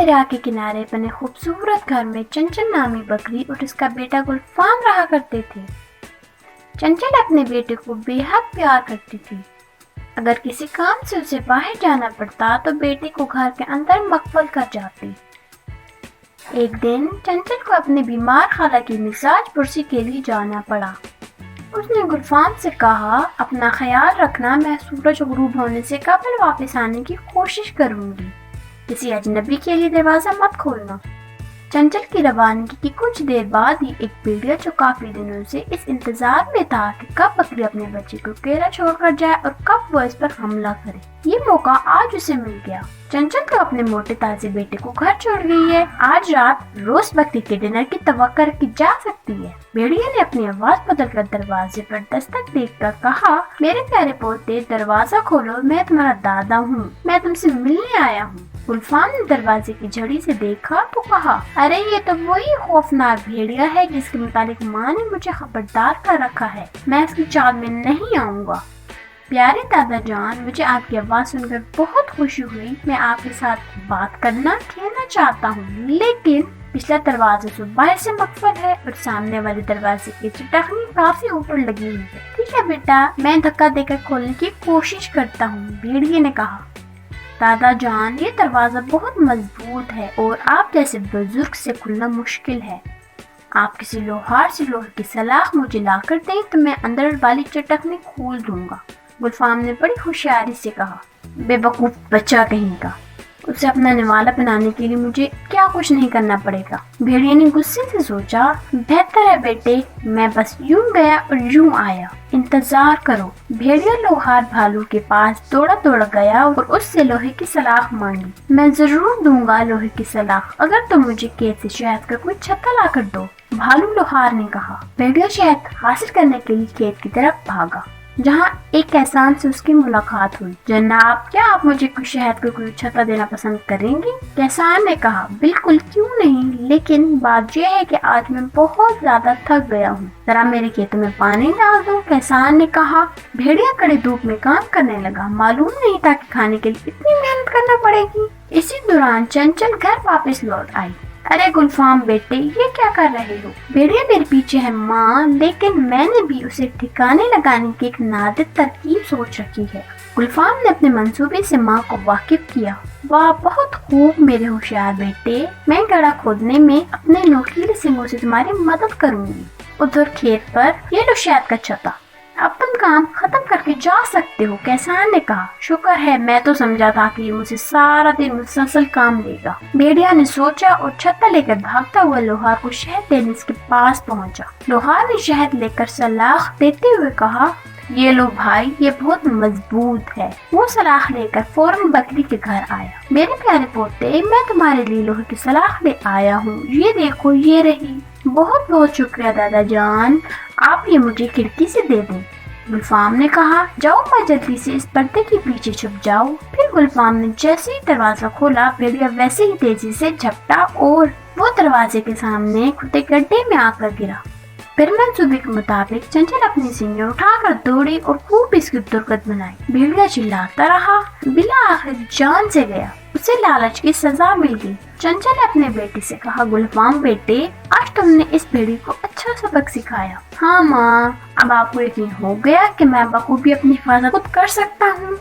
दरिया के किनारे बने खूबसूरत घर में चंचल नामी बकरी और उसका बेटा गुलफाम रहा करते थे। चंचल अपने बेटे को बेहद प्यार करती थी। अगर किसी काम से उसे बाहर जाना पड़ता तो बेटे को घर के अंदर मकबल कर जाती। एक दिन चंचल को अपने बीमार खाला की मिजाज पुरसी के लिए जाना पड़ा। उसने गुलफाम से कहा, अपना ख्याल रखना, मैं सूरज गुरूब होने से कबल वापस आने की कोशिश करूंगी। किसी अजनबी के लिए दरवाजा मत खोलना। चंचल की रवानगी की कुछ देर बाद ही एक भेड़िया जो काफी दिनों से इस इंतजार में था कि कब बकरी अपने बच्चे को अकेला छोड़कर जाए और कब वो इस पर हमला करे, ये मौका आज उसे मिल गया। चंचल तो अपने मोटे ताजे बेटे को घर छोड़ गई है। आज रात रोज बकरी के डिनर की तवक्को की जा सकती है। भेड़िया ने अपनी आवाज बदलकर दरवाजे पर दस्तक देकर कहा, मेरे प्यारे पोते, दरवाजा खोलो, मैं तुम्हारा दादा हूँ, मैं तुमसे मिलने आया हूँ। गुलफाम ने दरवाजे की झड़ी से देखा तो कहा, अरे ये तो वही खौफनाक भेड़िया है जिसके मुतालिक माँ ने मुझे खबरदार कर रखा है। मैं इसकी चाल में नहीं आऊँगा। प्यारे दादा जान, मुझे आपकी आवाज़ सुनकर बहुत खुशी हुई। मैं आपके साथ बात करना कहना चाहता हूँ, लेकिन पिछला दरवाजा तो बाहर से मकफल है और सामने वाले दरवाजे की चटखनी काफी ऊपर लगी हुई है। ठीक है बेटा, मैं धक्का देकर खोलने की कोशिश करता हूँ, भेड़िए ने कहा। दादा जान, ये दरवाजा बहुत मजबूत है और आप जैसे बुजुर्ग से खुलना मुश्किल है। आप किसी लोहार से लोहे की सलाख मुझे ला कर दें तो मैं अंदर वाली चटखनी खोल दूंगा। गुलफाम ने बड़ी होशियारी से कहा। बेवकूफ बच्चा कहीं का, उसे अपना निवाला बनाने के लिए मुझे क्या कुछ नहीं करना पड़ेगा। भेड़िया ने गुस्से से सोचा, बेहतर है बेटे, मैं बस यूं गया और यूं आया, इंतजार करो। भेड़िया लोहार भालू के पास दौड़ा दौड़ा गया और उससे लोहे की सलाख मांगी। मैं जरूर दूंगा लोहे की सलाख, अगर तुम मुझे खेत से शहद का कोई छत्ता ला कर दो, भालू लोहार ने कहा। भेड़िया शहद हासिल करने के लिए खेत की तरफ भागा, जहाँ एक किसान से उसकी मुलाकात हुई। जनाब, क्या आप मुझे कुछ शहद का कोई छत्ता देना पसंद करेंगे? किसान ने कहा, बिल्कुल, क्यों नहीं, लेकिन बात यह है कि आज मैं बहुत ज्यादा थक गया हूँ, जरा मेरे खेतों में पानी डाल दो, किसान ने कहा। भेड़िया कड़ी धूप में काम करने लगा। मालूम नहीं था कि खाने के लिए इतनी मेहनत करना पड़ेगी। इसी दौरान चंचल घर वापस लौट आई। अरे गुलफाम बेटे, ये क्या कर रहे हो? भेड़िया मेरे पीछे है माँ, लेकिन मैंने भी उसे ठिकाने लगाने की एक नादिर तरकीब सोच रखी है। गुलफाम ने अपने मंसूबे से माँ को वाकिफ किया। वाह, बहुत खूब मेरे होशियार बेटे, मैं गड्ढा खोदने में अपने नोकीले सींगों से तुम्हारी मदद करूंगी। उधर खेत पर ये लो शहद का छत्ता, अब तुम काम खत्म करके जा सकते हो, किसान ने कहा। शुक्र है, मैं तो समझा था कि मुझसे सारा दिन मुसलसल काम लेगा। भेड़िया ने सोचा और छत्ता लेकर भागता हुआ लोहार को शहद देने उसके पास पहुंचा। लोहार ने शहद लेकर सलाख देते हुए कहा, ये लो भाई, ये बहुत मजबूत है। वो सलाख लेकर फौरन बकरी के घर आया। मेरे प्यारे पोते, मैं तुम्हारे लिए लोहे की सलाख ले आया हूँ, ये देखो, ये रही। बहुत बहुत शुक्रिया दादा जान, आप ये मुझे खिड़की से दे दें। गुलफाम ने कहा, जाओ मैं जल्दी से इस पर्दे के पीछे छुप जाओ। फिर गुलफाम ने जैसे ही दरवाजा खोला, भेड़िया वैसे ही तेजी से झपटा और वो दरवाजे के सामने खुदे गड्ढे में आकर गिरा। फिर मंसूबे के मुताबिक चंचल अपनी सींगें उठाकर दौड़ी और खूब इसकी दुर्गत बनाई। भेड़िया चिल्लाता रहा, बिला आखिर जान से गया। उसे लालच की सजा मिल गई। चंचल ने अपने बेटे से कहा, गुलफाम बेटे, आज तुमने इस भेड़ी को अच्छा सबक सिखाया। हाँ माँ, अब आपको यकीन हो गया कि मैं बखूबी अपनी हिफाजत खुद कर सकता हूँ।